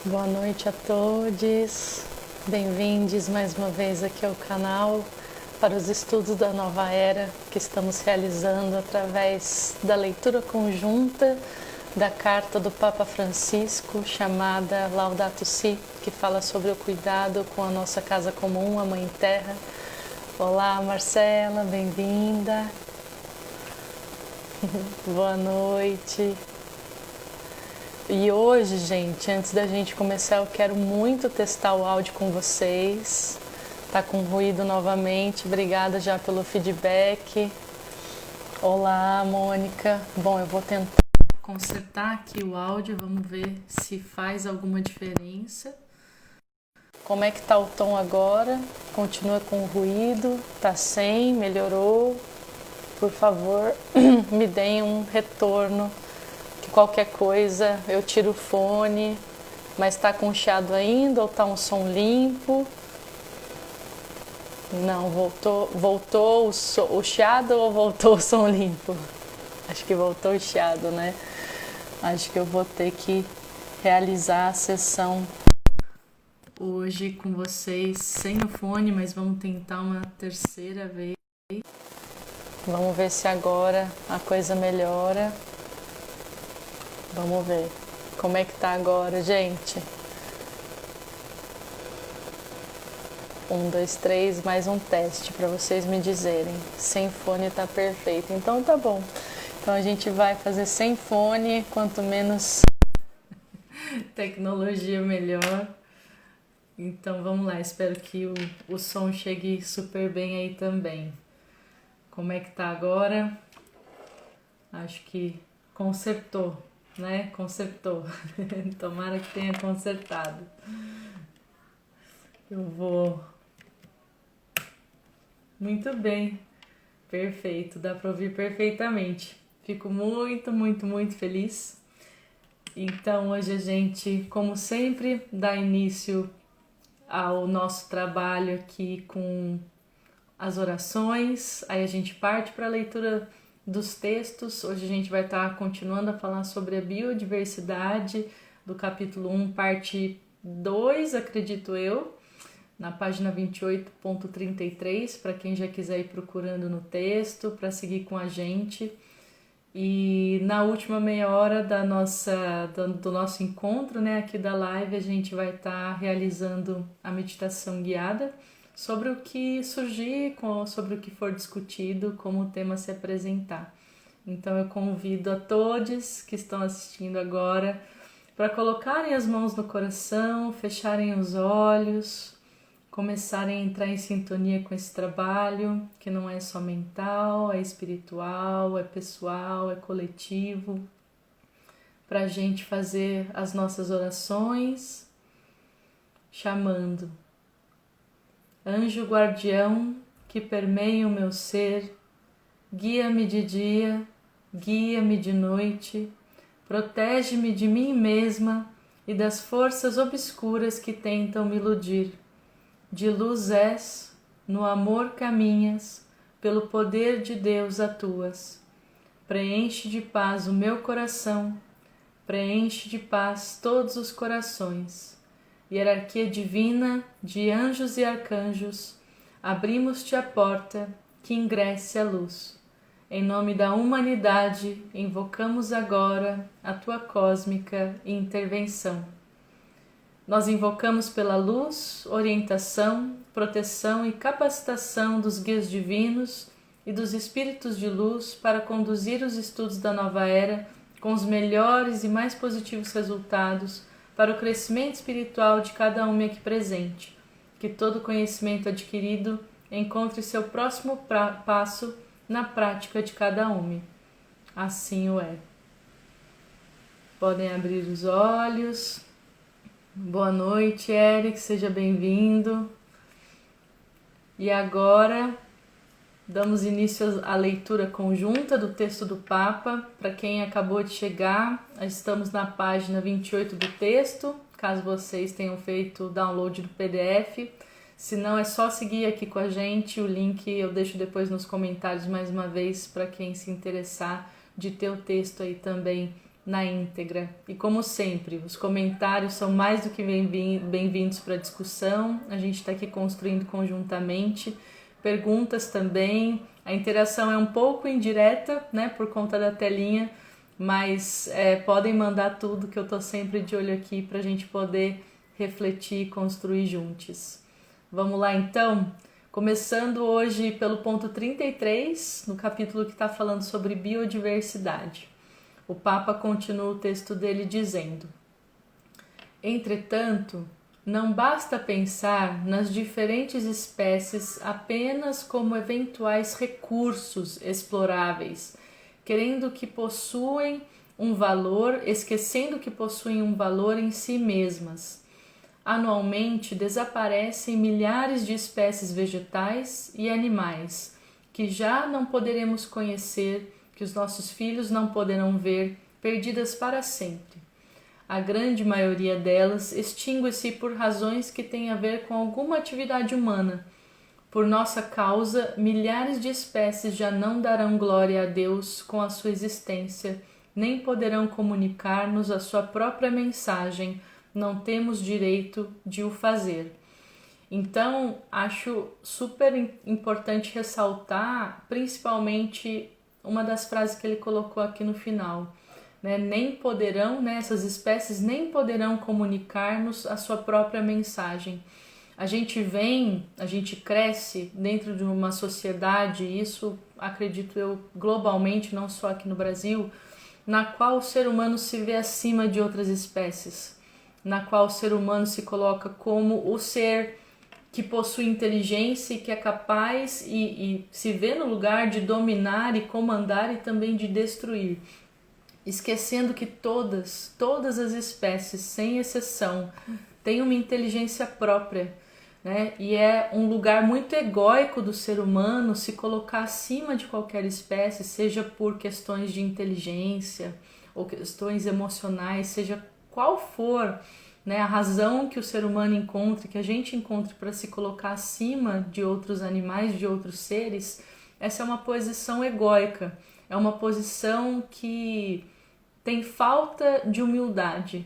Boa noite a todos, bem-vindos mais uma vez aqui ao canal para os estudos da Nova Era que estamos realizando através da leitura conjunta da carta do Papa Francisco chamada Laudato Si, que fala sobre o cuidado com a nossa casa comum, a Mãe Terra. Olá Marcela, bem-vinda, boa noite. E hoje, gente, antes da gente começar, eu quero muito testar o áudio com vocês. Tá com ruído novamente, obrigada já pelo feedback. Olá, Mônica. Bom, eu vou tentar consertar aqui o áudio, vamos ver se faz alguma diferença. Como é que tá o tom agora? Continua com ruído? Tá sem? Melhorou? Por favor, me deem um retorno. Qualquer coisa, eu tiro o fone, mas tá com chiado ainda ou tá um som limpo? Não, voltou o chiado ou voltou o som limpo? Acho que voltou o chiado, né? Acho que eu vou ter que realizar a sessão hoje com vocês sem o fone, mas vamos tentar uma terceira vez. Vamos ver se agora a coisa melhora. Vamos ver como é que tá agora, gente. 1, 2, 3, mais um teste para vocês me dizerem. Sem fone tá perfeito, então tá bom. Então a gente vai fazer sem fone, quanto menos tecnologia melhor. Então vamos lá, espero que o som chegue super bem aí também. Como é que tá agora? Acho que consertou. Né? Consertou. Tomara que tenha consertado. Eu vou. Muito bem. Perfeito. Dá para ouvir perfeitamente. Fico muito feliz. Então, hoje a gente, como sempre, dá início ao nosso trabalho aqui com as orações. Aí a gente parte para a leitura dos textos. Hoje a gente vai estar continuando a falar sobre a biodiversidade do capítulo 1, parte 2, acredito eu, na página 28.33, para quem já quiser ir procurando no texto, para seguir com a gente. E na última meia hora do nosso encontro, né, aqui da live, a gente vai estar realizando a meditação guiada sobre o que surgir, sobre o que for discutido, como o tema se apresentar. Então eu convido a todos que estão assistindo agora para colocarem as mãos no coração, fecharem os olhos, começarem a entrar em sintonia com esse trabalho, que não é só mental, é espiritual, é pessoal, é coletivo, para a gente fazer as nossas orações, chamando Anjo guardião que permeia o meu ser, guia-me de dia, guia-me de noite, protege-me de mim mesma e das forças obscuras que tentam me iludir. De luz és, no amor caminhas, pelo poder de Deus atuas. Preenche de paz o meu coração, preenche de paz todos os corações. Hierarquia divina de anjos e arcanjos, abrimos-te a porta, que ingresse a luz. Em nome da humanidade, invocamos agora a tua cósmica intervenção. Nós invocamos pela luz, orientação, proteção e capacitação dos guias divinos e dos espíritos de luz para conduzir os estudos da nova era com os melhores e mais positivos resultados para o crescimento espiritual de cada um aqui presente. Que todo conhecimento adquirido encontre seu próximo passo na prática de cada um. Assim o é. Podem abrir os olhos. Boa noite, Eric, seja bem-vindo. E agora damos início à leitura conjunta do texto do Papa. Para quem acabou de chegar, estamos na página 28 do texto, caso vocês tenham feito o download do PDF. Se não, é só seguir aqui com a gente. O link eu deixo depois nos comentários mais uma vez para quem se interessar de ter o texto aí também na íntegra. E como sempre, os comentários são mais do que bem-vindos para a discussão. A gente está aqui construindo conjuntamente. Perguntas também. A interação é um pouco indireta, né, por conta da telinha, mas podem mandar tudo, que eu estou sempre de olho aqui para a gente poder refletir e construir juntos. Vamos lá então? Começando hoje pelo ponto 33, no capítulo que está falando sobre biodiversidade. O Papa continua o texto dele dizendo: entretanto, não basta pensar nas diferentes espécies apenas como eventuais recursos exploráveis, querendo que possuem um valor, esquecendo que possuem um valor em si mesmas. Anualmente desaparecem milhares de espécies vegetais e animais que já não poderemos conhecer, que os nossos filhos não poderão ver, perdidas para sempre. A grande maioria delas extingue-se por razões que têm a ver com alguma atividade humana. Por nossa causa, milhares de espécies já não darão glória a Deus com a sua existência, nem poderão comunicar-nos a sua própria mensagem. Não temos direito de o fazer. Então, acho super importante ressaltar, principalmente, uma das frases que ele colocou aqui no final. Nem poderão, essas espécies nem poderão comunicar-nos a sua própria mensagem. A gente cresce dentro de uma sociedade, isso acredito eu globalmente, não só aqui no Brasil, na qual o ser humano se vê acima de outras espécies, na qual o ser humano se coloca como o ser que possui inteligência e que é capaz e se vê no lugar de dominar e comandar e também de destruir, esquecendo que todas as espécies, sem exceção, têm uma inteligência própria, né? E é um lugar muito egóico do ser humano se colocar acima de qualquer espécie, seja por questões de inteligência ou questões emocionais, seja qual for, né, a razão que o ser humano encontre, que a gente encontre para se colocar acima de outros animais, de outros seres. Essa é uma posição egóica, é uma posição que tem falta de humildade,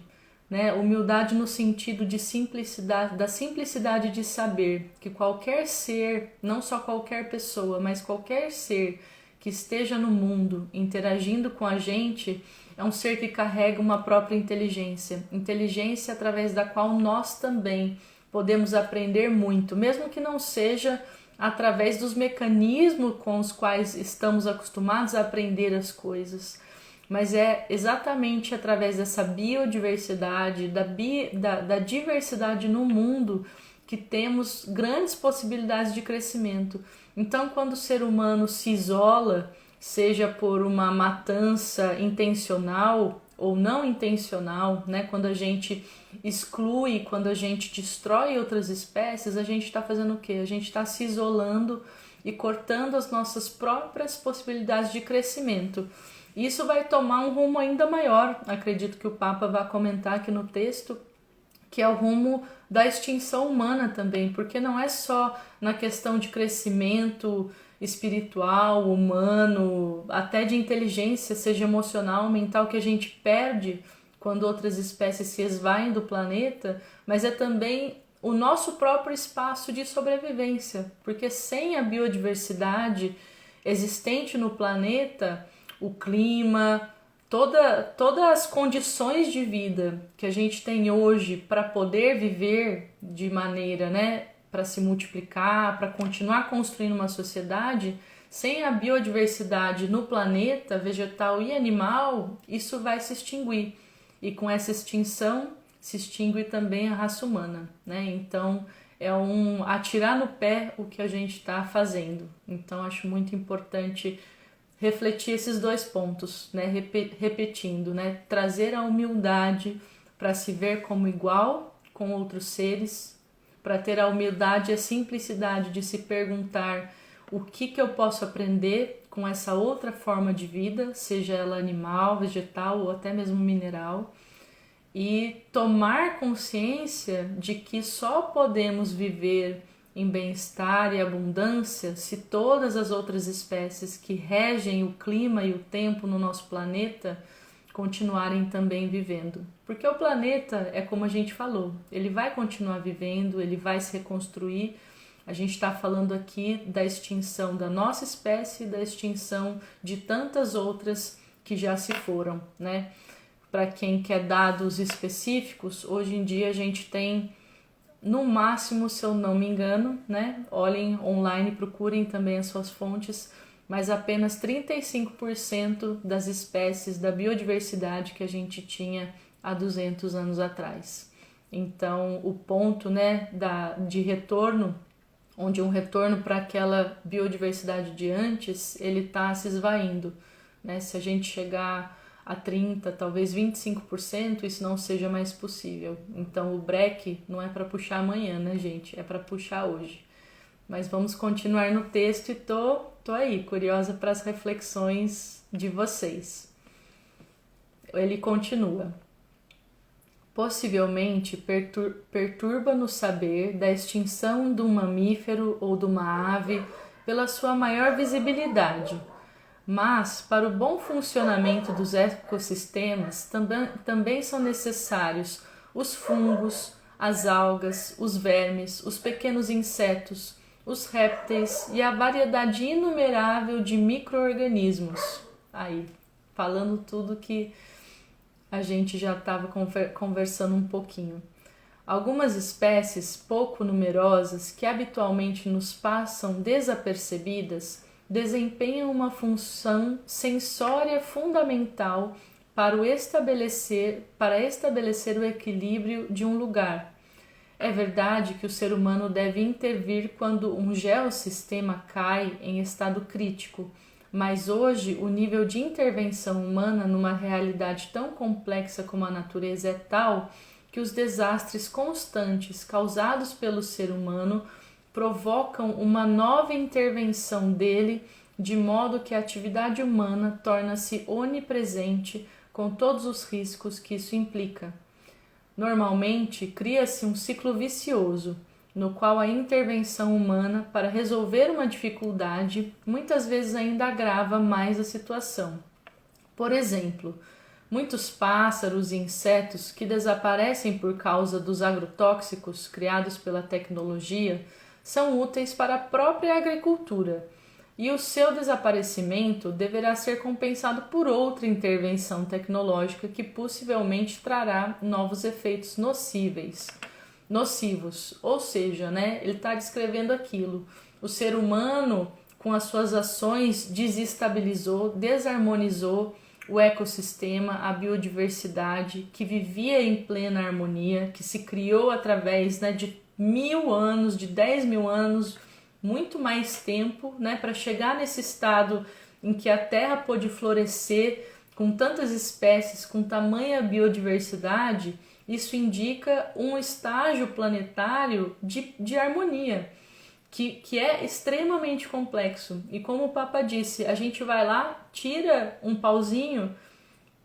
né? Humildade no sentido de simplicidade, da simplicidade de saber que qualquer ser, não só qualquer pessoa, mas qualquer ser que esteja no mundo interagindo com a gente é um ser que carrega uma própria inteligência, inteligência através da qual nós também podemos aprender muito, mesmo que não seja através dos mecanismos com os quais estamos acostumados a aprender as coisas, mas é exatamente através dessa biodiversidade, da diversidade no mundo, que temos grandes possibilidades de crescimento. Então, quando o ser humano se isola, seja por uma matança intencional ou não intencional, né? Quando a gente exclui, quando a gente destrói outras espécies, a gente está fazendo o quê? A gente está se isolando e cortando as nossas próprias possibilidades de crescimento. Isso vai tomar um rumo ainda maior, acredito que o Papa vai comentar aqui no texto, que é o rumo da extinção humana também, porque não é só na questão de crescimento espiritual, humano, até de inteligência, seja emocional, mental, que a gente perde quando outras espécies se esvaem do planeta, mas é também o nosso próprio espaço de sobrevivência, porque sem a biodiversidade existente no planeta, o clima, todas as condições de vida que a gente tem hoje para poder viver de maneira, né, para se multiplicar, para continuar construindo uma sociedade, sem a biodiversidade no planeta, vegetal e animal, isso vai se extinguir. E com essa extinção se extingue também a raça humana, né? Então é um atirar no pé o que a gente está fazendo. Então acho muito importante refletir esses dois pontos, né? Repetindo, né? Trazer a humildade para se ver como igual com outros seres, para ter a humildade e a simplicidade de se perguntar o que eu posso aprender com essa outra forma de vida, seja ela animal, vegetal ou até mesmo mineral, e tomar consciência de que só podemos viver em bem-estar e abundância se todas as outras espécies que regem o clima e o tempo no nosso planeta continuarem também vivendo. Porque o planeta é como a gente falou, ele vai continuar vivendo, ele vai se reconstruir. A gente está falando aqui da extinção da nossa espécie e da extinção de tantas outras que já se foram, né? Para quem quer dados específicos, hoje em dia a gente tem, no máximo, se eu não me engano, né? Olhem online, procurem também as suas fontes, mas apenas 35% das espécies da biodiversidade que a gente tinha há 200 anos atrás. Então, o ponto, né, de retorno, onde um retorno para aquela biodiversidade de antes, ele está se esvaindo, né? Se a gente chegar a 30%, talvez 25%, isso não seja mais possível. Então, o break não é para puxar amanhã, né, gente? É para puxar hoje. Mas vamos continuar no texto e tô aí, curiosa para as reflexões de vocês. Ele continua. Possivelmente perturba no saber da extinção de um mamífero ou de uma ave pela sua maior visibilidade, mas para o bom funcionamento dos ecossistemas também são necessários os fungos, as algas, os vermes, os pequenos insetos, os répteis e a variedade inumerável de micro-organismos. Aí, falando tudo que a gente já estava conversando um pouquinho. Algumas espécies pouco numerosas que habitualmente nos passam desapercebidas desempenham uma função sensória fundamental para estabelecer o equilíbrio de um lugar. É verdade que o ser humano deve intervir quando um geossistema cai em estado crítico, mas hoje o nível de intervenção humana numa realidade tão complexa como a natureza é tal que os desastres constantes causados pelo ser humano provocam uma nova intervenção dele, de modo que a atividade humana torna-se onipresente com todos os riscos que isso implica. Normalmente, cria-se um ciclo vicioso, no qual a intervenção humana para resolver uma dificuldade muitas vezes ainda agrava mais a situação. Por exemplo, muitos pássaros e insetos que desaparecem por causa dos agrotóxicos criados pela tecnologia são úteis para a própria agricultura, e o seu desaparecimento deverá ser compensado por outra intervenção tecnológica que possivelmente trará novos efeitos nocivos. Ou seja, né, ele está descrevendo aquilo. O ser humano, com as suas ações, desestabilizou, desarmonizou o ecossistema, a biodiversidade que vivia em plena harmonia, que se criou através, né, de 1000 anos, de 10 mil anos, muito mais tempo, né, para chegar nesse estado em que a Terra pôde florescer com tantas espécies, com tamanha biodiversidade. Isso indica um estágio planetário de harmonia, que é extremamente complexo. E como o Papa disse, a gente vai lá, tira um pauzinho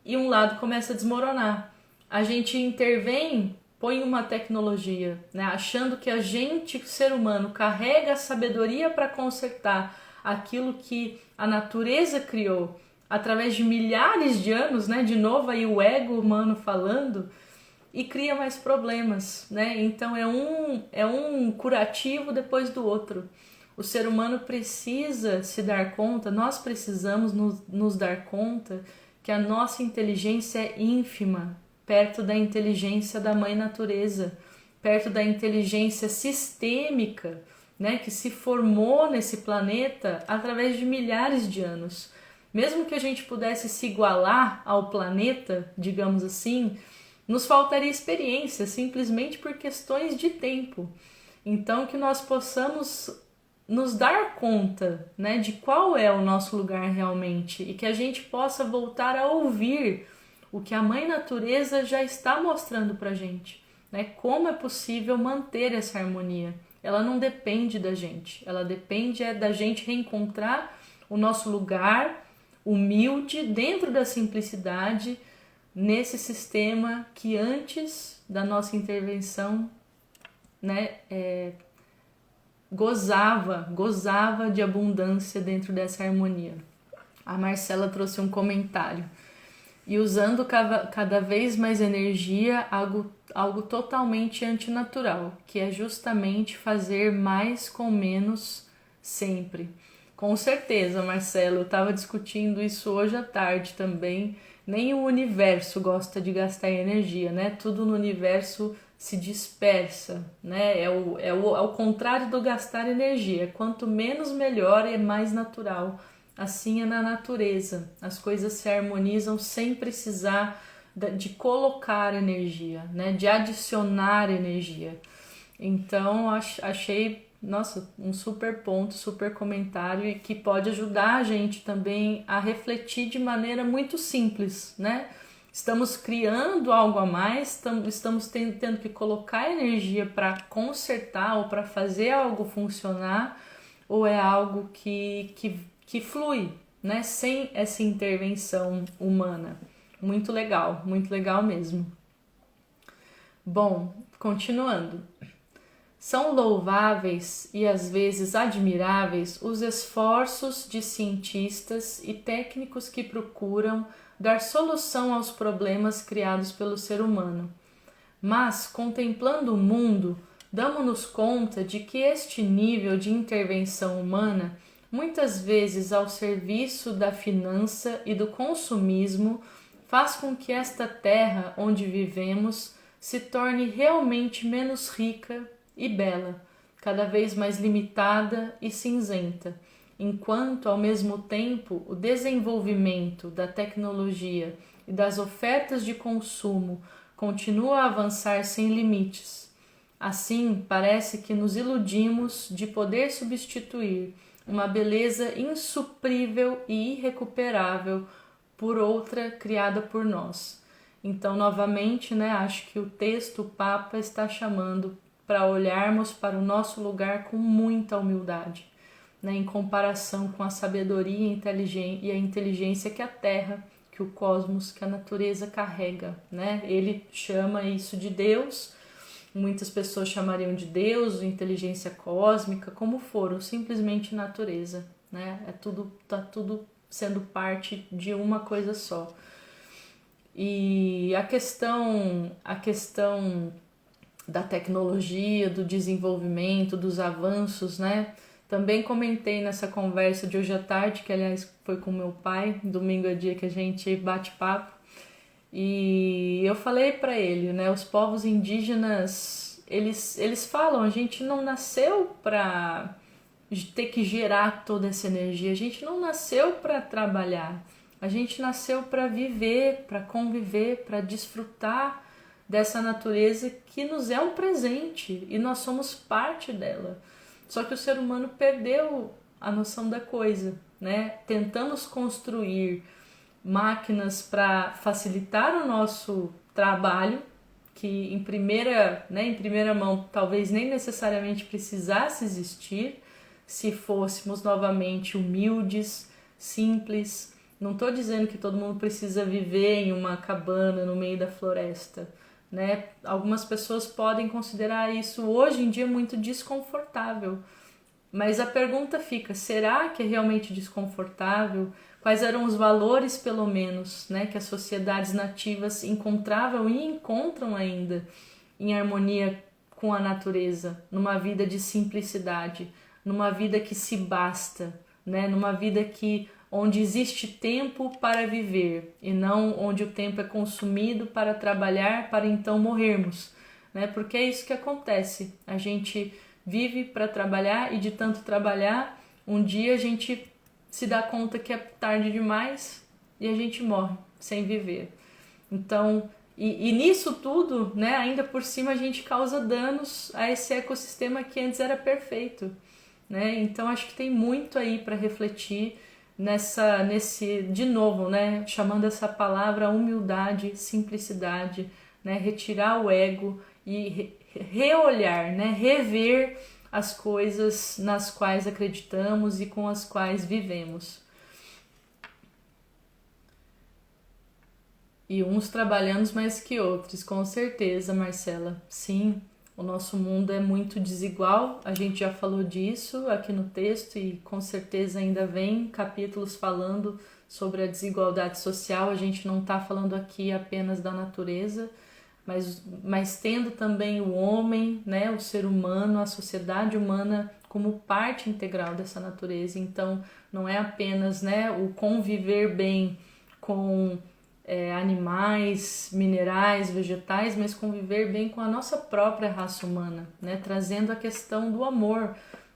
e um lado começa a desmoronar. A gente intervém, põe uma tecnologia, né, achando que a gente, ser humano, carrega a sabedoria para consertar aquilo que a natureza criou através de milhares de anos, né, de novo aí o ego humano falando, e cria mais problemas, né? Então é um curativo depois do outro. O ser humano precisa se dar conta, nós precisamos nos dar conta que a nossa inteligência é ínfima, perto da inteligência da mãe natureza, perto da inteligência sistêmica, né, que se formou nesse planeta através de milhares de anos. Mesmo que a gente pudesse se igualar ao planeta, digamos assim, nos faltaria experiência, simplesmente por questões de tempo. Então, que nós possamos nos dar conta, né, de qual é o nosso lugar realmente e que a gente possa voltar a ouvir o que a Mãe Natureza já está mostrando pra gente, né? Como é possível manter essa harmonia. Ela não depende da gente, ela depende da gente reencontrar o nosso lugar humilde dentro da simplicidade nesse sistema que antes da nossa intervenção, né, gozava de abundância dentro dessa harmonia. A Marcela trouxe um comentário. e usando cada vez mais energia, algo totalmente antinatural, que é justamente fazer mais com menos sempre. Com certeza, Marcelo, eu estava discutindo isso hoje à tarde também. Nem o universo gosta de gastar energia, né? Tudo no universo se dispersa, né? É o contrário do gastar energia. Quanto menos, melhor e mais natural. Assim é na natureza. As coisas se harmonizam sem precisar de colocar energia, né? De adicionar energia. Então, achei, nossa, um super ponto, super comentário e que pode ajudar a gente também a refletir de maneira muito simples, né? Estamos criando algo a mais, estamos tendo que colocar energia para consertar ou para fazer algo funcionar, ou é algo que flui, né? Sem essa intervenção humana. Muito legal mesmo. Bom, continuando. São louváveis e às vezes admiráveis os esforços de cientistas e técnicos que procuram dar solução aos problemas criados pelo ser humano. Mas, contemplando o mundo, damos-nos conta de que este nível de intervenção humana, muitas vezes ao serviço da finança e do consumismo, faz com que esta terra onde vivemos se torne realmente menos rica e bela, cada vez mais limitada e cinzenta, enquanto ao mesmo tempo o desenvolvimento da tecnologia e das ofertas de consumo continua a avançar sem limites. Assim, parece que nos iludimos de poder substituir uma beleza insuprível e irrecuperável por outra criada por nós. Então, novamente, né, acho que o texto, o Papa, está chamando para olharmos para o nosso lugar com muita humildade, né, em comparação com a sabedoria e a inteligência que a Terra, que o cosmos, que a natureza carrega, né? Ele chama isso de Deus, muitas pessoas chamariam de Deus, inteligência cósmica, como for, ou simplesmente natureza, né? Tá tudo sendo parte de uma coisa só. E a questão da tecnologia, do desenvolvimento, dos avanços, né? Também comentei nessa conversa de hoje à tarde, que aliás foi com meu pai, domingo é dia que a gente bate papo, e eu falei para ele, né? Os povos indígenas, eles falam, a gente não nasceu para ter que gerar toda essa energia, a gente não nasceu para trabalhar, a gente nasceu para viver, para conviver, para desfrutar dessa natureza que nos é um presente e nós somos parte dela. Só que o ser humano perdeu a noção da coisa, né? Tentamos construir máquinas para facilitar o nosso trabalho, que em primeira mão talvez nem necessariamente precisasse existir, se fôssemos novamente humildes, simples. Não estou dizendo que todo mundo precisa viver em uma cabana no meio da floresta, né? Algumas pessoas podem considerar isso hoje em dia muito desconfortável, mas a pergunta fica, será que é realmente desconfortável? Quais eram os valores, pelo menos, né, que as sociedades nativas encontravam e encontram ainda em harmonia com a natureza, numa vida de simplicidade, numa vida que se basta, né, numa vida onde existe tempo para viver e não onde o tempo é consumido para trabalhar para então morrermos, né? Porque é isso que acontece. A gente vive para trabalhar e de tanto trabalhar, um dia a gente se dá conta que é tarde demais e a gente morre sem viver. Então, e nisso tudo, né, ainda por cima a gente causa danos a esse ecossistema que antes era perfeito, né? Então acho que tem muito aí para refletir de novo, né, chamando essa palavra humildade, simplicidade, né, retirar o ego e reolhar, né, rever as coisas nas quais acreditamos e com as quais vivemos. E uns trabalhamos mais que outros, com certeza, Marcela. Sim, o nosso mundo é muito desigual, a gente já falou disso aqui no texto e com certeza ainda vem capítulos falando sobre a desigualdade social. A gente não está falando aqui apenas da natureza, mas tendo também o homem, né, o ser humano, a sociedade humana como parte integral dessa natureza. Então, não é apenas, né, o conviver bem com animais, minerais, vegetais, mas conviver bem com a nossa própria raça humana, né, trazendo a questão do amor,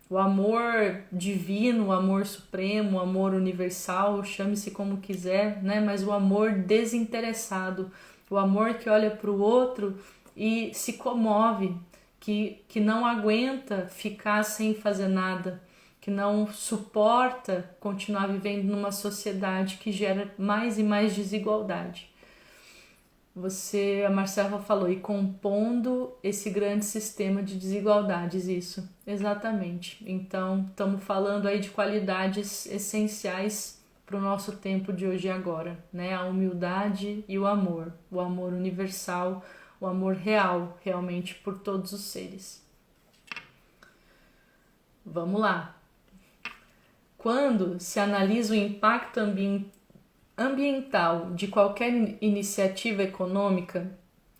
o amor divino, o amor supremo, o amor universal, chame-se como quiser, né, mas o amor desinteressado, o amor que olha para o outro e se comove, que não aguenta ficar sem fazer nada, que não suporta continuar vivendo numa sociedade que gera mais e mais desigualdade. A Marcela falou, e compondo esse grande sistema de desigualdades, isso, exatamente. Então, estamos falando aí de qualidades essenciais para o nosso tempo de hoje e agora, né? A humildade e o amor universal, o amor real, realmente, por todos os seres. Vamos lá. Quando se analisa o impacto ambiental de qualquer iniciativa econômica,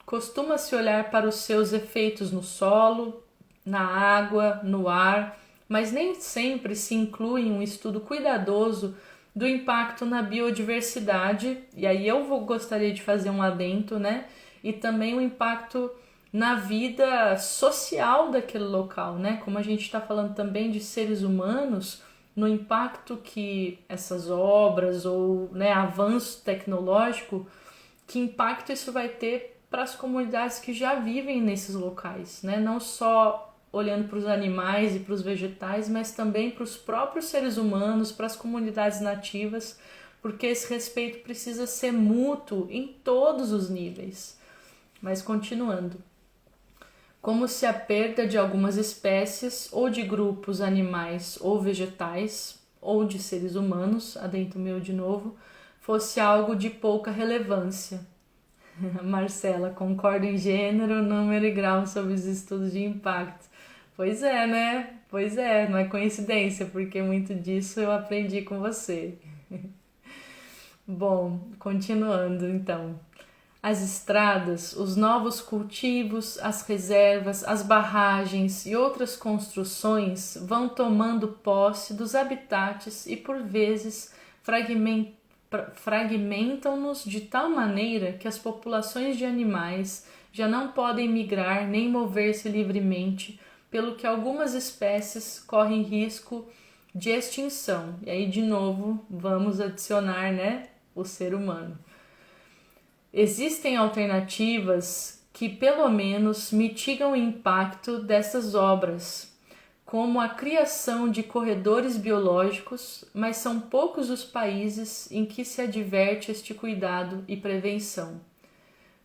costuma-se olhar para os seus efeitos no solo, na água, no ar, mas nem sempre se inclui um estudo cuidadoso do impacto na biodiversidade, e aí gostaria de fazer um adendo, né? E também o impacto na vida social daquele local, né? Como a gente está falando também de seres humanos, no impacto que essas obras ou, né, avanço tecnológico, que impacto isso vai ter para as comunidades que já vivem nesses locais, né? Não só olhando para os animais e para os vegetais, mas também para os próprios seres humanos, para as comunidades nativas, porque esse respeito precisa ser mútuo em todos os níveis. Mas continuando. Como se a perda de algumas espécies ou de grupos animais ou vegetais ou de seres humanos, adentro meu de novo, fosse algo de pouca relevância. Marcela, concordo em gênero, número e grau sobre os estudos de impacto. Pois é, né? Pois é, não é coincidência, porque muito disso eu aprendi com você. Bom, continuando então. As estradas, os novos cultivos, as reservas, as barragens e outras construções vão tomando posse dos habitats e, por vezes, fragmentam-nos de tal maneira que as populações de animais já não podem migrar nem mover-se livremente, pelo que algumas espécies correm risco de extinção. E aí, de novo, vamos adicionar, né, o ser humano. Existem alternativas que, pelo menos, mitigam o impacto dessas obras, como a criação de corredores biológicos, mas são poucos os países em que se adverte este cuidado e prevenção.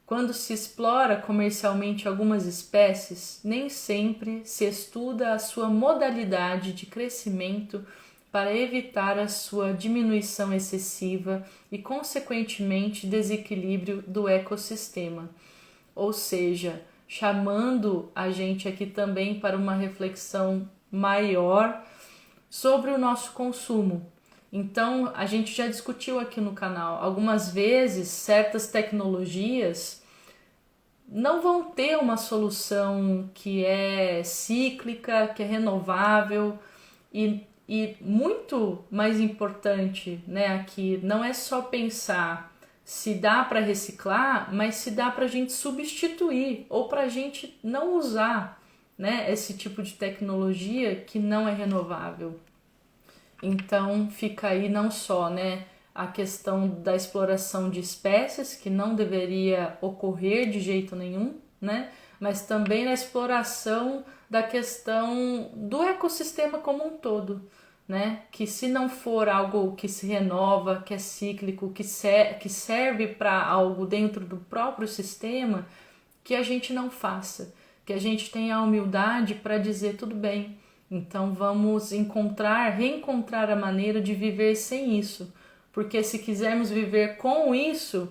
Quando se explora comercialmente algumas espécies, nem sempre se estuda a sua modalidade de crescimento para evitar a sua diminuição excessiva e, consequentemente, desequilíbrio do ecossistema. Ou seja, chamando a gente aqui também para uma reflexão maior sobre o nosso consumo. Então, a gente já discutiu aqui no canal, algumas vezes certas tecnologias não vão ter uma solução que é cíclica, que é renovável e muito mais importante, né, aqui não é só pensar se dá para reciclar, mas se dá para a gente substituir ou para a gente não usar, né, esse tipo de tecnologia que não é renovável. Então fica aí não só, né, a questão da exploração de espécies, que não deveria ocorrer de jeito nenhum, né, mas também na exploração da questão do ecossistema como um todo, né? Que se não for algo que se renova, que é cíclico, que serve para algo dentro do próprio sistema, que a gente não faça, que a gente tenha a humildade para dizer tudo bem, então vamos reencontrar a maneira de viver sem isso, porque se quisermos viver com isso,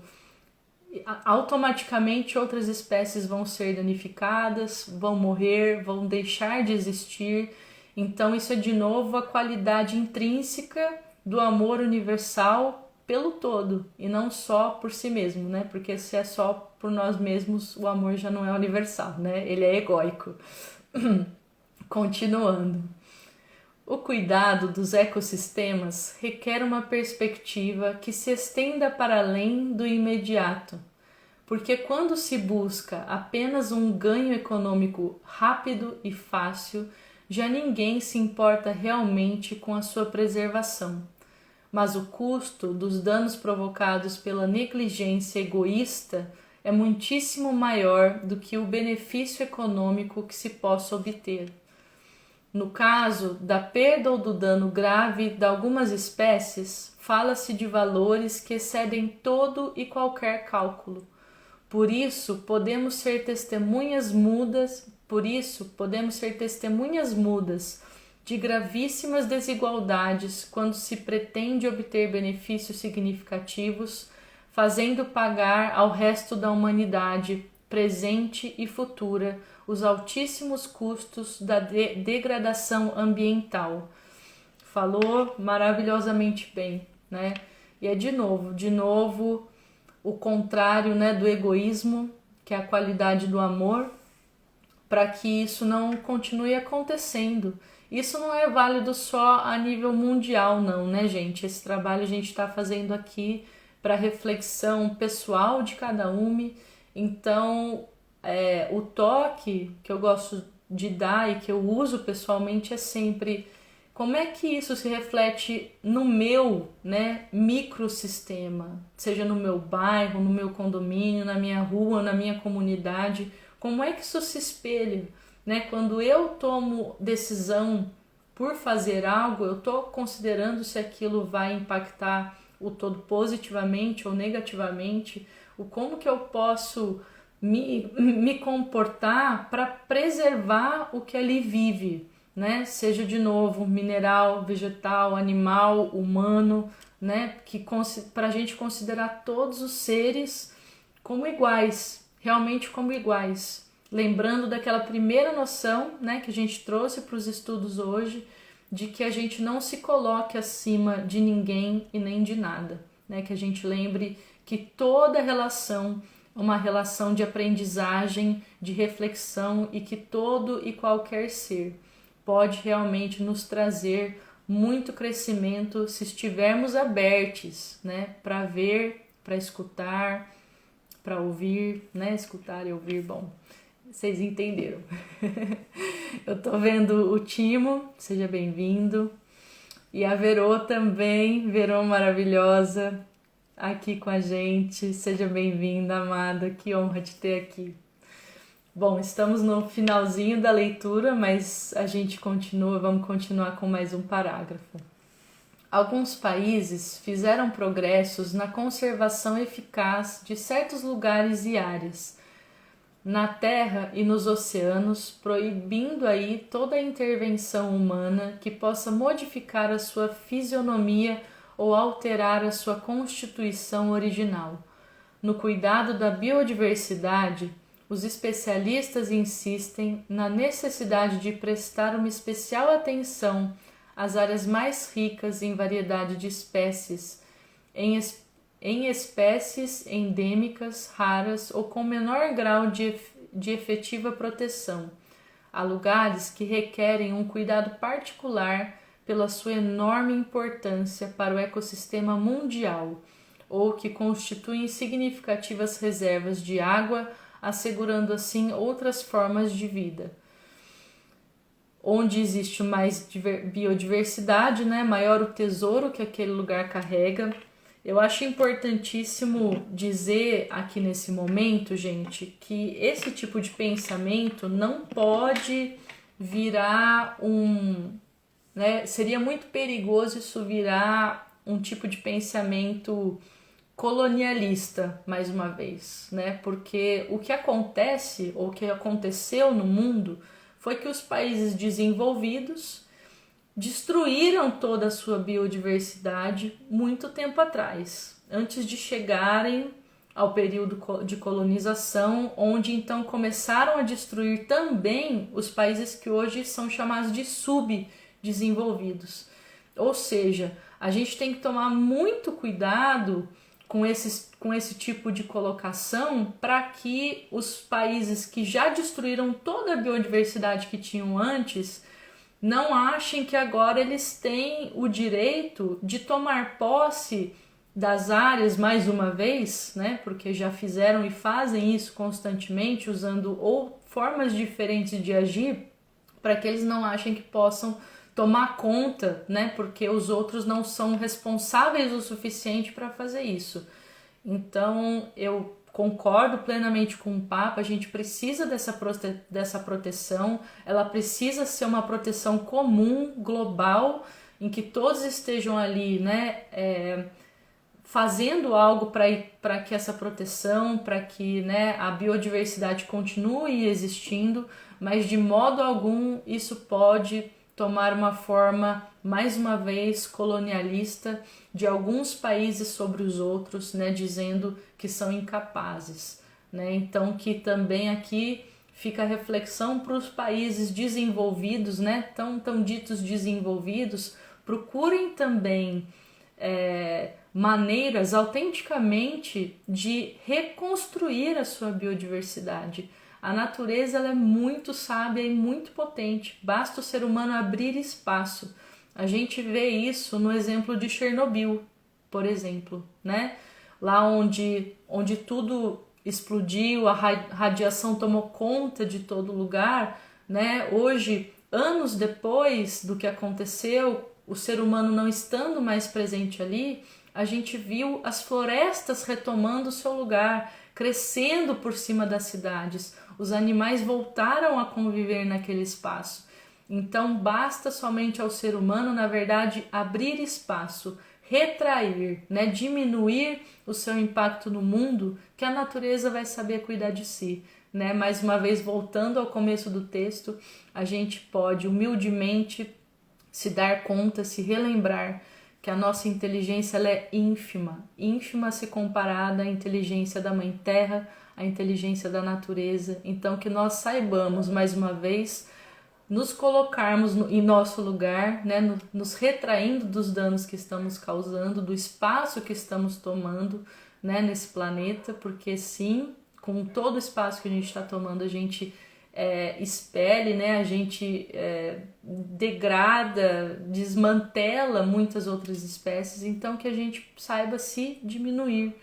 automaticamente outras espécies vão ser danificadas, vão morrer, vão deixar de existir. Então isso é de novo a qualidade intrínseca do amor universal pelo todo e não só por si mesmo, né? Porque se é só por nós mesmos, o amor já não é universal, né? Ele é egóico. Continuando. O cuidado dos ecossistemas requer uma perspectiva que se estenda para além do imediato, porque quando se busca apenas um ganho econômico rápido e fácil, já ninguém se importa realmente com a sua preservação. Mas o custo dos danos provocados pela negligência egoísta é muitíssimo maior do que o benefício econômico que se possa obter. No caso da perda ou do dano grave de algumas espécies, fala-se de valores que excedem todo e qualquer cálculo. Por isso, podemos ser testemunhas mudas de gravíssimas desigualdades quando se pretende obter benefícios significativos, fazendo pagar ao resto da humanidade, presente e futura, os altíssimos custos da degradação ambiental. Falou maravilhosamente bem, né? E é de novo o contrário, né, do egoísmo, que é a qualidade do amor, para que isso não continue acontecendo. Isso não é válido só a nível mundial, não, né, gente? Esse trabalho a gente está fazendo aqui para reflexão pessoal de cada um. Então, o toque que eu gosto de dar e que eu uso pessoalmente é sempre como é que isso se reflete no meu, né, microsistema, seja no meu bairro, no meu condomínio, na minha rua, na minha comunidade. Como é que isso se espelha, né? Quando eu tomo decisão por fazer algo, eu estou considerando se aquilo vai impactar o todo positivamente ou negativamente, o como que eu posso me comportar para preservar o que ali vive, né? Seja de novo mineral, vegetal, animal, humano, né? Para a gente considerar todos os seres como iguais, realmente como iguais. Lembrando daquela primeira noção, né, que a gente trouxe para os estudos hoje, de que a gente não se coloque acima de ninguém e nem de nada, né? Que a gente lembre que toda relação é uma relação de aprendizagem, de reflexão e que todo e qualquer ser pode realmente nos trazer muito crescimento se estivermos abertos, né, para ver, para escutar, para ouvir, né, escutar e ouvir, bom, vocês entenderam. Eu tô vendo o Timo, seja bem-vindo, e a Verô também, Verô maravilhosa, aqui com a gente, seja bem-vinda, amada, que honra te ter aqui. Bom, estamos no finalzinho da leitura, mas a gente vamos continuar com mais um parágrafo. Alguns países fizeram progressos na conservação eficaz de certos lugares e áreas, na terra e nos oceanos, proibindo aí toda a intervenção humana que possa modificar a sua fisionomia ou alterar a sua constituição original. No cuidado da biodiversidade, os especialistas insistem na necessidade de prestar uma especial atenção às áreas mais ricas em variedade de espécies, em espécies endêmicas, raras ou com menor grau de efetiva proteção. Há lugares que requerem um cuidado particular pela sua enorme importância para o ecossistema mundial, ou que constituem significativas reservas de água, assegurando assim outras formas de vida. Onde existe mais biodiversidade, né, maior o tesouro que aquele lugar carrega. Eu acho importantíssimo dizer aqui nesse momento, gente, que esse tipo de pensamento não pode virar né, seria muito perigoso isso virar um tipo de pensamento colonialista, mais uma vez, né? Porque o que acontece, ou o que aconteceu no mundo, foi que os países desenvolvidos destruíram toda a sua biodiversidade muito tempo atrás, antes de chegarem ao período de colonização, onde então começaram a destruir também os países que hoje são chamados de subdesenvolvidos. Ou seja, a gente tem que tomar muito cuidado com esse tipo de colocação para que os países que já destruíram toda a biodiversidade que tinham antes não achem que agora eles têm o direito de tomar posse das áreas mais uma vez, né? Porque já fizeram e fazem isso constantemente, usando ou formas diferentes de agir, para que eles não achem que possam tomar conta, né? Porque os outros não são responsáveis o suficiente para fazer isso. Então, eu concordo plenamente com o Papa, a gente precisa dessa proteção, ela precisa ser uma proteção comum, global, em que todos estejam ali, né, fazendo algo para que essa proteção, para que, né, a biodiversidade continue existindo, mas de modo algum isso pode tomar uma forma, mais uma vez, colonialista de alguns países sobre os outros, né, dizendo que são incapazes, né? Então, que também aqui fica a reflexão para os países desenvolvidos, né, tão ditos desenvolvidos, procurem também maneiras autenticamente de reconstruir a sua biodiversidade. A natureza ela é muito sábia e muito potente, basta o ser humano abrir espaço. A gente vê isso no exemplo de Chernobyl, por exemplo, né? Lá onde tudo explodiu, a radiação tomou conta de todo lugar, né? Hoje, anos depois do que aconteceu, o ser humano não estando mais presente ali, a gente viu as florestas retomando o seu lugar, crescendo por cima das cidades. Os animais voltaram a conviver naquele espaço. Então, basta somente ao ser humano, na verdade, abrir espaço, retrair, né, diminuir o seu impacto no mundo, que a natureza vai saber cuidar de si. Né? Mais uma vez, voltando ao começo do texto, a gente pode humildemente se dar conta, se relembrar que a nossa inteligência ela é ínfima, ínfima se comparada à inteligência da Mãe Terra, à inteligência da natureza. Então, que nós saibamos, mais uma vez, nos colocarmos em nosso lugar, né, nos retraindo dos danos que estamos causando, do espaço que estamos tomando, né, nesse planeta, porque sim, com todo o espaço que a gente está tomando, a gente expele, né, a gente degrada, desmantela muitas outras espécies, então que a gente saiba se diminuir,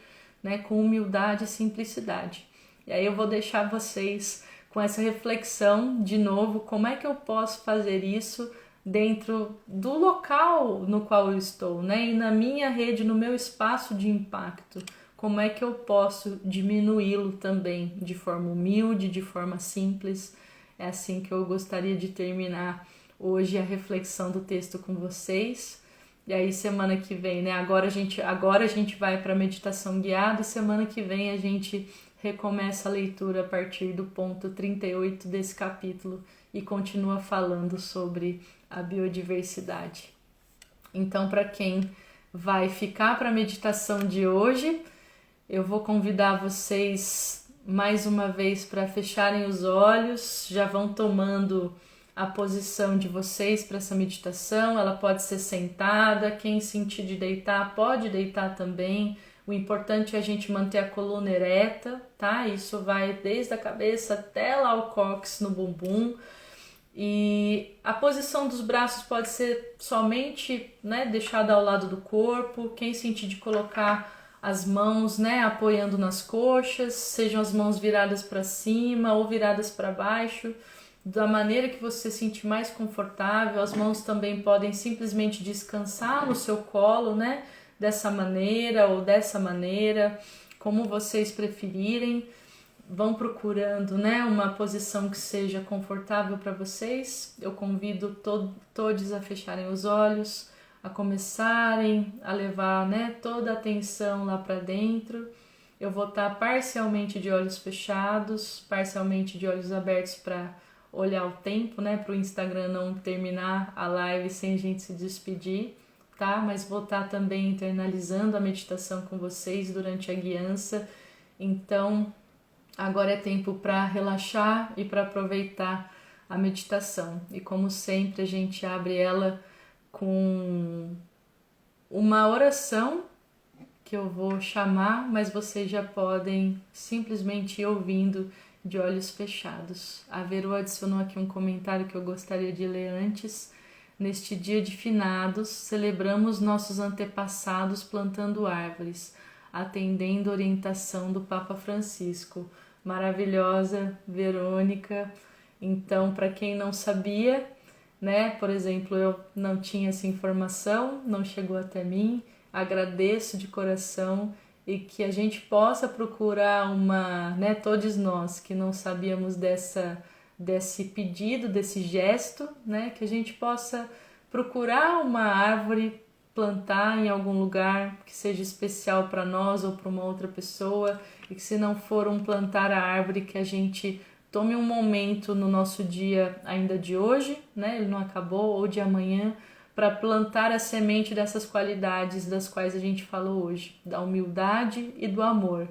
né, com humildade e simplicidade. E aí eu vou deixar vocês com essa reflexão de novo, como é que eu posso fazer isso dentro do local no qual eu estou, né? E na minha rede, no meu espaço de impacto, como é que eu posso diminuí-lo também de forma humilde, de forma simples. É assim que eu gostaria de terminar hoje a reflexão do texto com vocês. E aí semana que vem, né? Agora a gente vai para a meditação guiada e semana que vem a gente recomeça a leitura a partir do ponto 38 desse capítulo e continua falando sobre a biodiversidade. Então, para quem vai ficar para a meditação de hoje, eu vou convidar vocês mais uma vez para fecharem os olhos, já vão tomando a posição de vocês para essa meditação. Ela pode ser sentada, quem sentir de deitar pode deitar também. O importante é a gente manter a coluna ereta, tá? Isso vai desde a cabeça até lá o cóccix no bumbum. E a posição dos braços pode ser somente, né, deixada ao lado do corpo. Quem sentir de colocar as mãos, né, apoiando nas coxas, sejam as mãos viradas para cima ou viradas para baixo, da maneira que você se sentir mais confortável. As mãos também podem simplesmente descansar no seu colo, né, dessa maneira ou dessa maneira, como vocês preferirem. Vão procurando, né, uma posição que seja confortável para vocês. Eu convido todos a fecharem os olhos, a começarem a levar, né, toda a atenção lá para dentro. Eu vou estar parcialmente de olhos fechados, parcialmente de olhos abertos para olhar o tempo, né, para o Instagram não terminar a live sem a gente se despedir, tá? Mas vou estar também internalizando a meditação com vocês durante a guiança. Então, agora é tempo para relaxar e para aproveitar a meditação. E como sempre, a gente abre ela com uma oração que eu vou chamar, mas vocês já podem simplesmente ir ouvindo de olhos fechados. A Veru adicionou aqui um comentário que eu gostaria de ler antes. Neste dia de finados, celebramos nossos antepassados plantando árvores, atendendo a orientação do Papa Francisco. Maravilhosa, Verônica. Então, para quem não sabia, né, por exemplo, eu não tinha essa informação, não chegou até mim, agradeço de coração e que a gente possa procurar uma, né, todos nós que não sabíamos desse pedido, desse gesto, né, que a gente possa procurar uma árvore, plantar em algum lugar que seja especial para nós ou para uma outra pessoa, e que se não for um plantar a árvore, que a gente tome um momento no nosso dia ainda de hoje, né, ele não acabou, ou de amanhã, para plantar a semente dessas qualidades das quais a gente falou hoje, da humildade e do amor,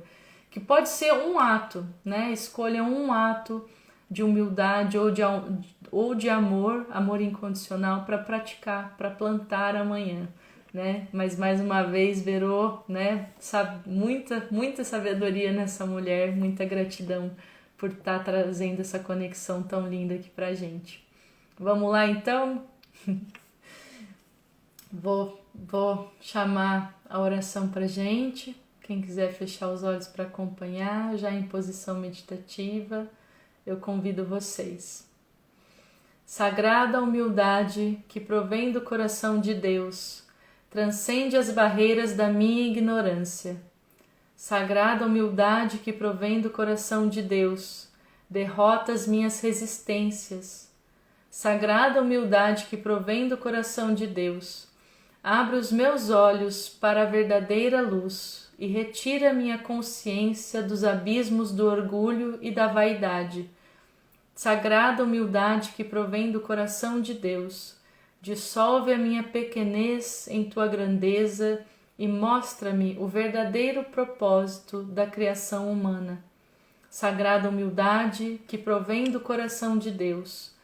que pode ser um ato, né? Escolha um ato de humildade ou de amor, amor incondicional para praticar, para plantar amanhã, né? Mas mais uma vez, Verô, né? Sabe, muita sabedoria nessa mulher, muita gratidão por estar trazendo essa conexão tão linda aqui pra gente. Vamos lá então? Vou chamar a oração pra gente. Quem quiser fechar os olhos para acompanhar, já em posição meditativa, eu convido vocês. Sagrada humildade que provém do coração de Deus, transcende as barreiras da minha ignorância. Sagrada humildade que provém do coração de Deus, derrota as minhas resistências. Sagrada humildade que provém do coração de Deus, abre os meus olhos para a verdadeira luz e retira minha consciência dos abismos do orgulho e da vaidade. Sagrada humildade que provém do coração de Deus, dissolve a minha pequenez em tua grandeza e mostra-me o verdadeiro propósito da criação humana. Sagrada humildade que provém do coração de Deus,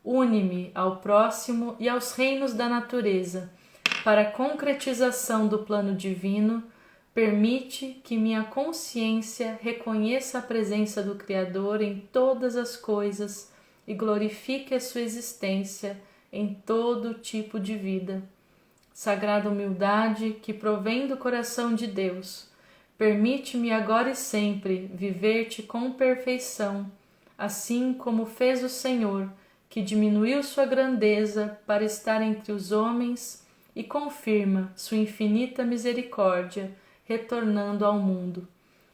une-me ao próximo e aos reinos da natureza. Para a concretização do plano divino, permite que minha consciência reconheça a presença do Criador em todas as coisas e glorifique a sua existência em todo tipo de vida. Sagrada humildade que provém do coração de Deus, permite-me agora e sempre viver-te com perfeição, assim como fez o Senhor, que diminuiu sua grandeza para estar entre os homens e confirma sua infinita misericórdia, retornando ao mundo.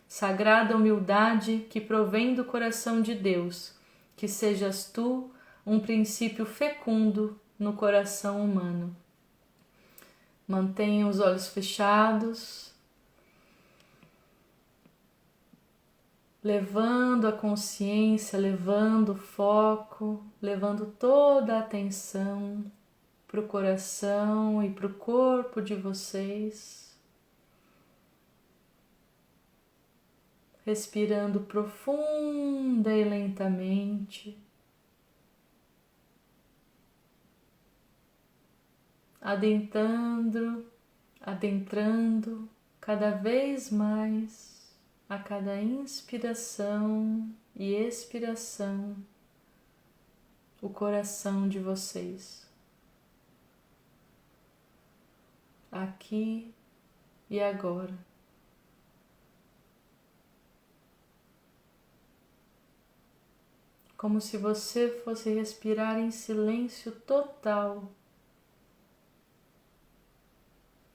Sagrada humildade que provém do coração de Deus, que sejas tu um princípio fecundo no coração humano. Mantenha os olhos fechados, levando a consciência, levando o foco, levando toda a atenção para o coração e para o corpo de vocês. Respirando profunda e lentamente. Adentrando cada vez mais a cada inspiração e expiração o coração de vocês, aqui e agora. Como se você fosse respirar em silêncio total,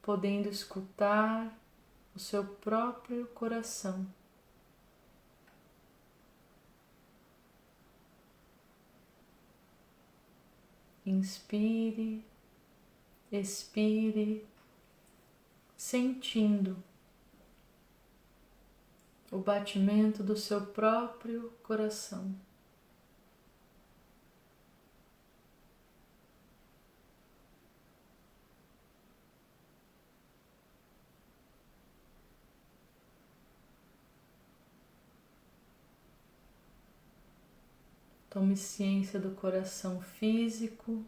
podendo escutar o seu próprio coração. Inspire, expire, sentindo o batimento do seu próprio coração. Tome ciência do coração físico,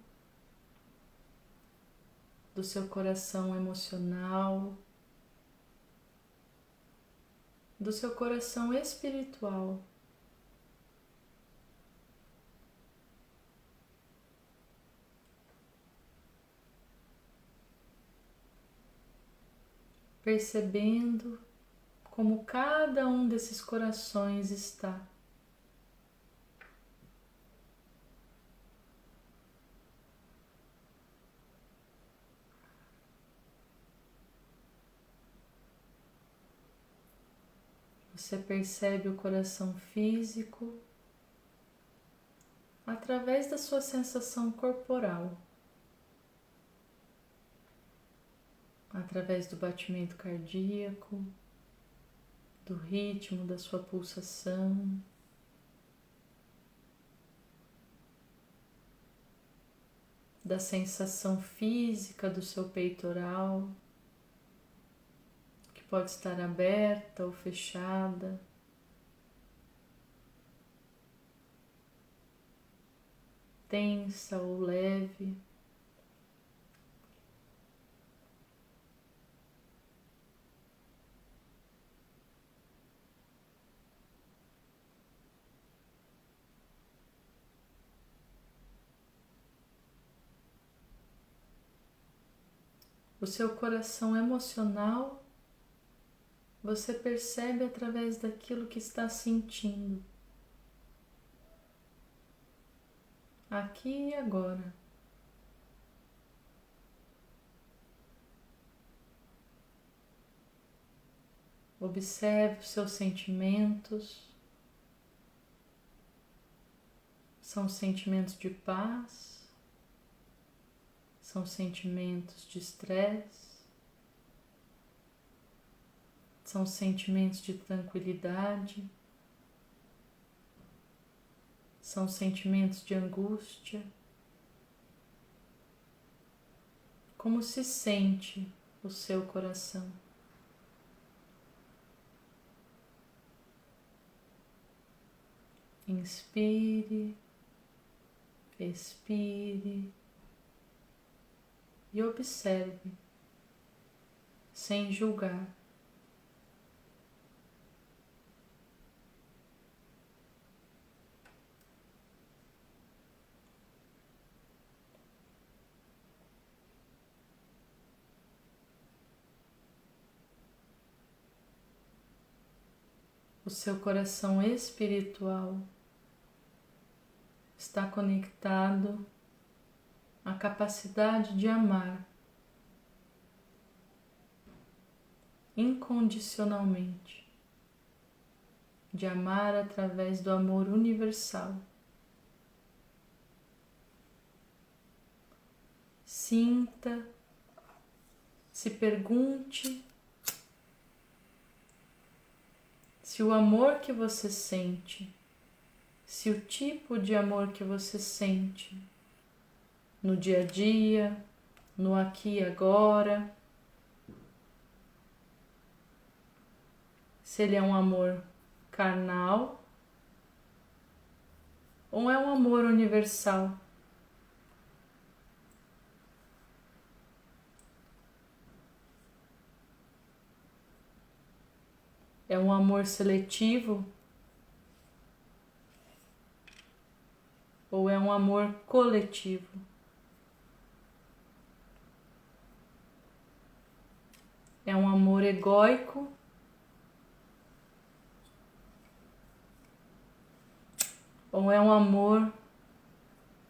do seu coração emocional, do seu coração espiritual. Percebendo como cada um desses corações está. Você percebe o coração físico através da sua sensação corporal, através do batimento cardíaco, do ritmo da sua pulsação, da sensação física do seu peitoral, que pode estar aberta ou fechada, tensa ou leve. O seu coração emocional você percebe através daquilo que está sentindo, aqui e agora. Observe os seus sentimentos. São sentimentos de paz? São sentimentos de estresse? São sentimentos de tranquilidade? São sentimentos de angústia? Como se sente o seu coração? Inspire, expire e observe, sem julgar. O seu coração espiritual está conectado à capacidade de amar incondicionalmente, de amar através do amor universal. Sinta, se pergunte se o amor que você sente, se o tipo de amor que você sente no dia a dia, no aqui e agora, se ele é um amor carnal ou é um amor universal. É um amor seletivo ou é um amor coletivo? É um amor egóico ou é um amor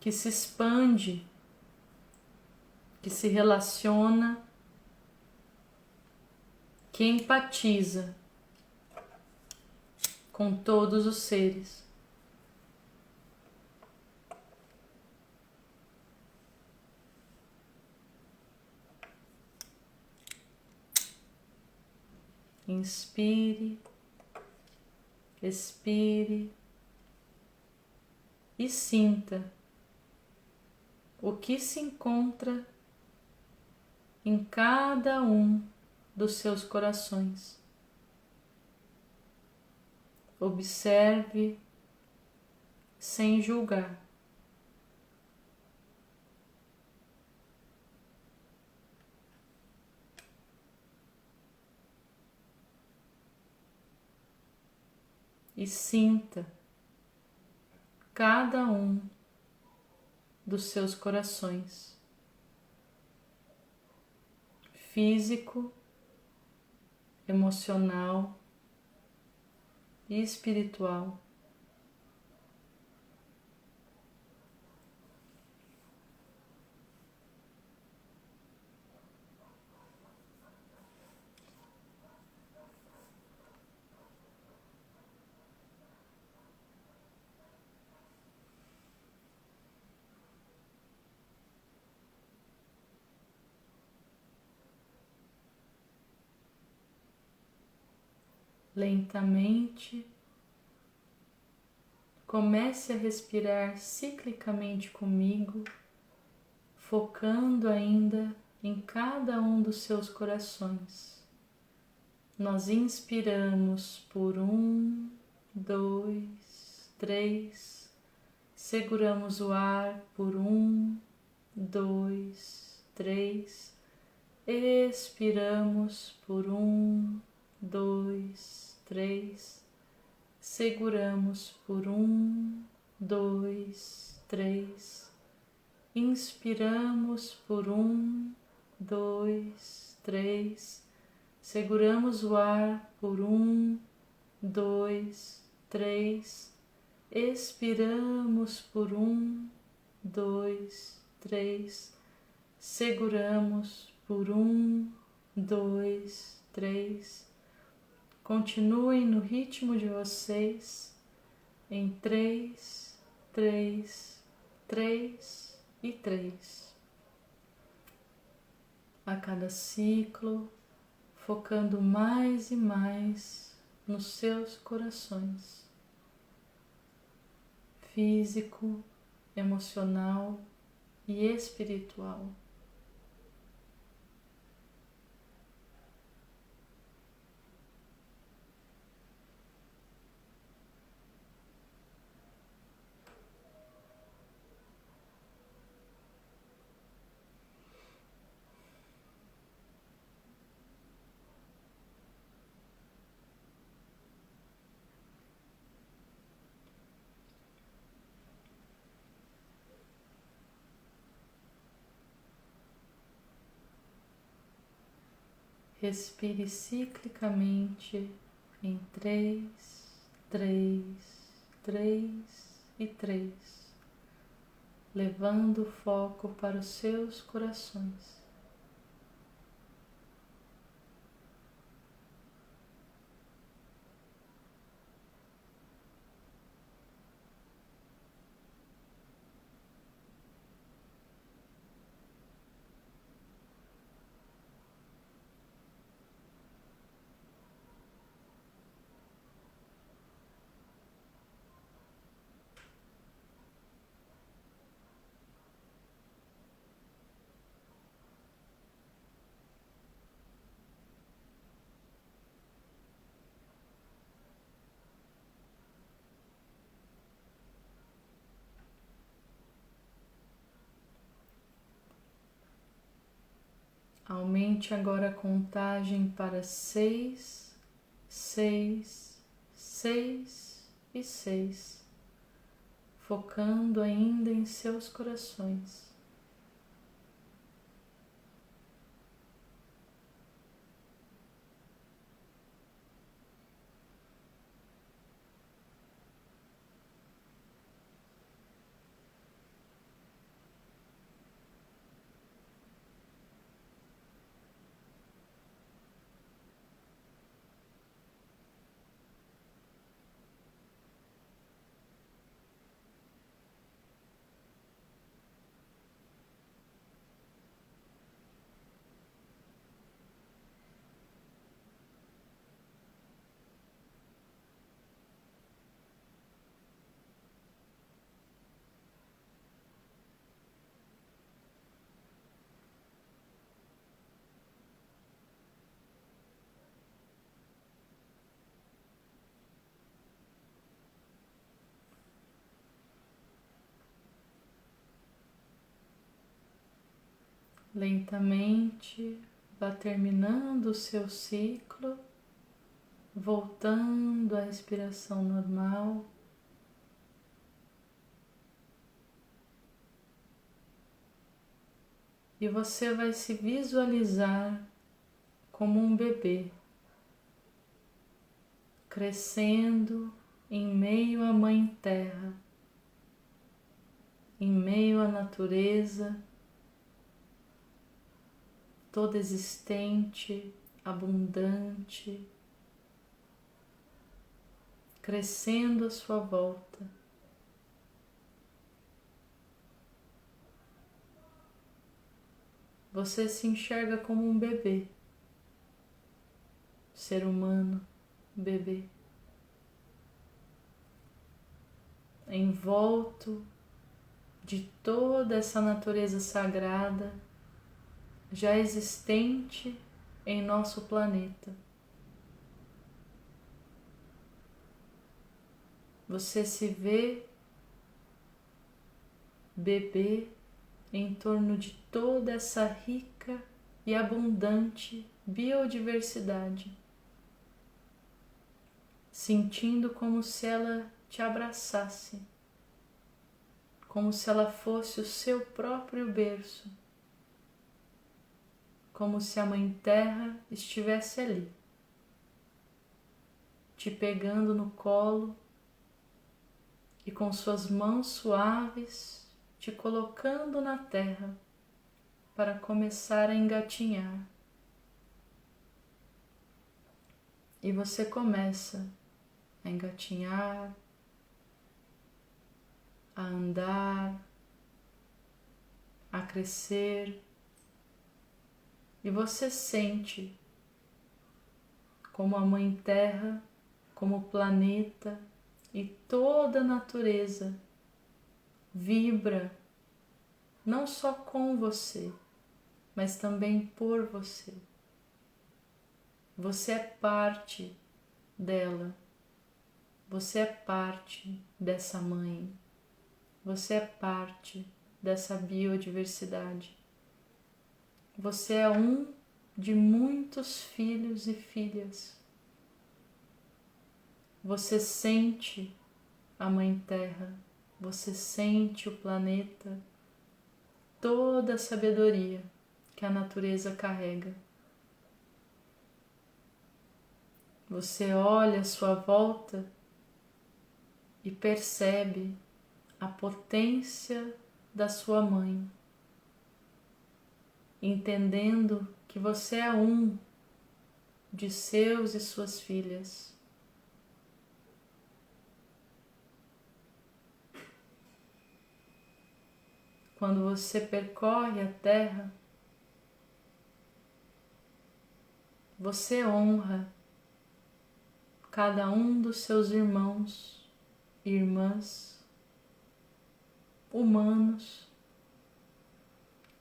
que se expande, que se relaciona, que empatiza com todos os seres? Inspire, expire e sinta o que se encontra em cada um dos seus corações. Observe sem julgar. e sinta cada um dos seus corações, físico, emocional e espiritual. Lentamente, comece a respirar ciclicamente comigo, focando ainda em cada um dos seus corações. Nós inspiramos por 1, 2, 3, seguramos o ar por 1, 2, 3, expiramos por 1, 2, 3, seguramos por 1, 2, 3, inspiramos por 1, 2, 3, seguramos o ar por 1, 2, 3, expiramos por 1, 2, 3, seguramos por 1, 2, 3. Continuem no ritmo de vocês em 3, 3, 3 e 3. A cada ciclo, focando mais e mais nos seus corações, físico, emocional e espiritual. Respire ciclicamente em 3, 3, 3 e 3, levando o foco para os seus corações. Aumente agora a contagem para 6, 6, 6 e 6, focando ainda em seus corações. Lentamente vá terminando o seu ciclo voltando à respiração normal. E você vai se visualizar como um bebê, crescendo em meio à Mãe Terra, em meio à natureza, toda existente, abundante, crescendo à sua volta. Você se enxerga como um bebê, ser humano, bebê, envolto de toda essa natureza sagrada já existente em nosso planeta. Você se vê bebê em torno de toda essa rica e abundante biodiversidade, sentindo como se ela te abraçasse, como se ela fosse o seu próprio berço, como se a Mãe Terra estivesse ali, te pegando no colo e com suas mãos suaves te colocando na terra para começar a engatinhar. E você começa a engatinhar, a andar, a crescer, e você sente como a Mãe Terra, como o planeta e toda a natureza vibra não só com você, mas também por você. Você é parte dela, você é parte dessa mãe, você é parte dessa biodiversidade. Você é um de muitos filhos e filhas. Você sente a Mãe Terra, você sente o planeta, toda a sabedoria que a natureza carrega. Você olha à sua volta e percebe a potência da sua mãe, entendendo que você é um de seus e suas filhas. Quando você percorre a terra, você honra cada um dos seus irmãos e irmãs humanos.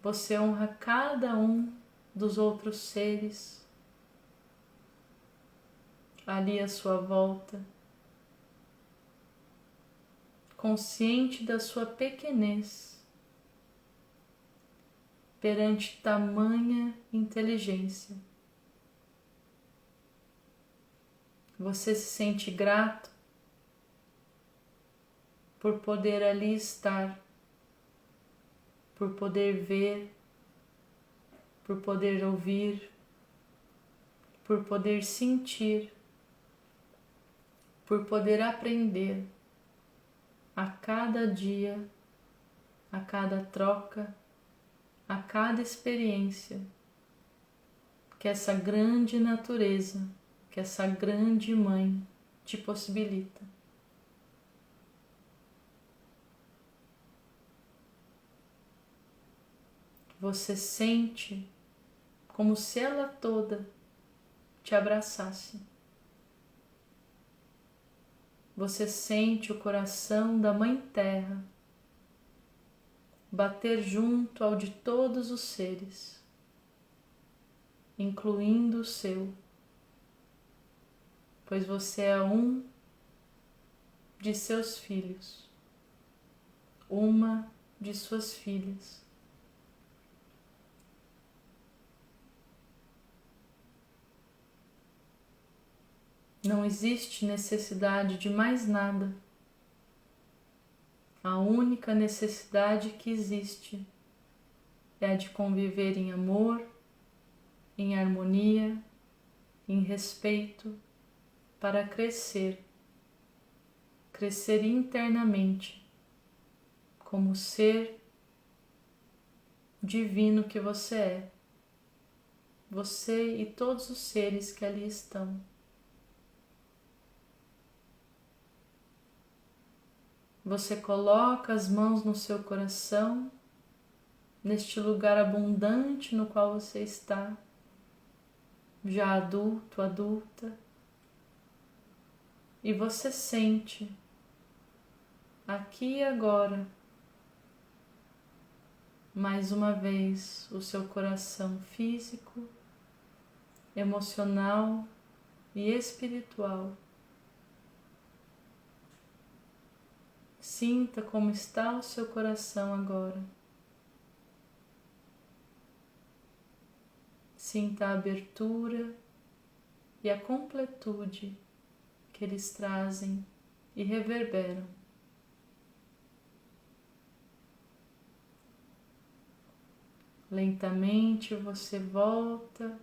Você honra cada um dos outros seres ali à sua volta, consciente da sua pequenez perante tamanha inteligência. Você se sente grato por poder ali estar, por poder ver, por poder ouvir, por poder sentir, por poder aprender a cada dia, a cada troca, a cada experiência que essa grande natureza, que essa grande mãe te possibilita. Você sente como se ela toda te abraçasse. Você sente o coração da Mãe Terra bater junto ao de todos os seres, incluindo o seu, pois você é um de seus filhos, uma de suas filhas. Não existe necessidade de mais nada. A única necessidade que existe é a de conviver em amor, em harmonia, em respeito, para crescer internamente, como ser divino que você é, você e todos os seres que ali estão. Você coloca as mãos no seu coração, neste lugar abundante no qual você está, já adulto, adulta, e você sente, aqui e agora, mais uma vez, o seu coração físico, emocional e espiritual. Sinta como está o seu coração agora. Sinta a abertura e a completude que eles trazem e reverberam. Lentamente você volta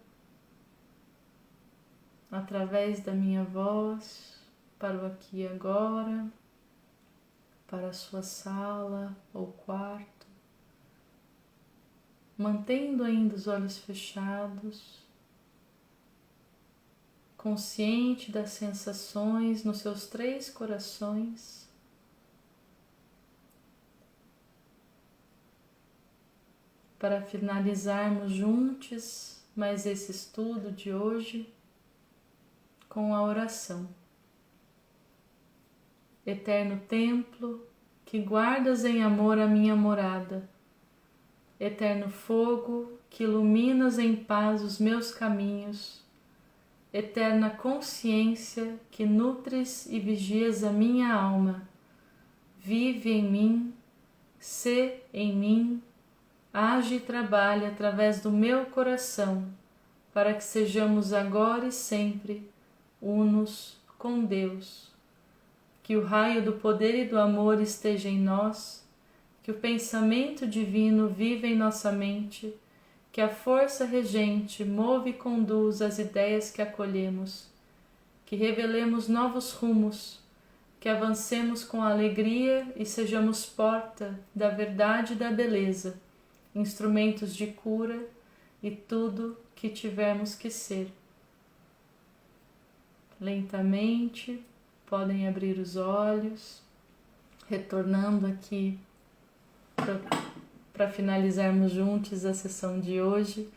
através da minha voz para o aqui e agora, para a sua sala ou quarto, mantendo ainda os olhos fechados, consciente das sensações nos seus 3 corações. Para finalizarmos juntos mais esse estudo de hoje com a oração. Eterno templo, que guardas em amor a minha morada, eterno fogo, que iluminas em paz os meus caminhos, eterna consciência, que nutres e vigias a minha alma, vive em mim, sê em mim, age e trabalha através do meu coração, para que sejamos agora e sempre unos com Deus. Que o raio do poder e do amor esteja em nós, que o pensamento divino viva em nossa mente, que a força regente move e conduz as ideias que acolhemos, que revelemos novos rumos, que avancemos com alegria e sejamos porta da verdade e da beleza, instrumentos de cura e tudo que tivermos que ser. Lentamente, podem abrir os olhos, retornando aqui para finalizarmos juntos a sessão de hoje.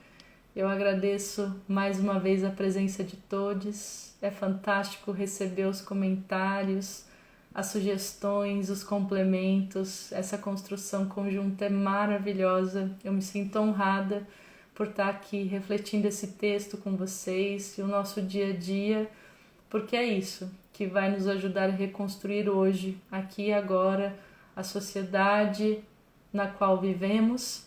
Eu agradeço mais uma vez a presença de todos. É fantástico receber os comentários, as sugestões, os complementos. Essa construção conjunta é maravilhosa. Eu me sinto honrada por estar aqui refletindo esse texto com vocês e o nosso dia a dia, porque é isso que vai nos ajudar a reconstruir hoje, aqui e agora, a sociedade na qual vivemos.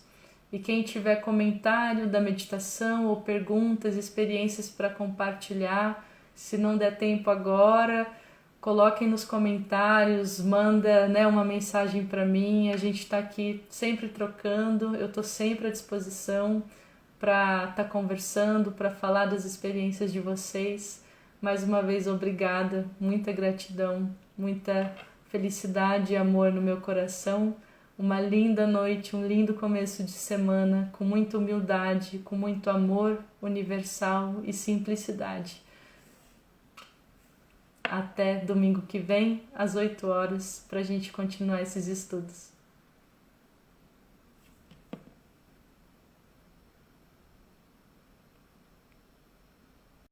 E quem tiver comentário da meditação ou perguntas, experiências para compartilhar, se não der tempo agora, coloquem nos comentários, manda uma mensagem para mim. A gente está aqui sempre trocando, eu estou sempre à disposição para estar conversando, para falar das experiências de vocês. Mais uma vez, obrigada, muita gratidão, muita felicidade e amor no meu coração. Uma linda noite, um lindo começo de semana, com muita humildade, com muito amor universal e simplicidade. Até domingo que vem, às 8 horas, para a gente continuar esses estudos.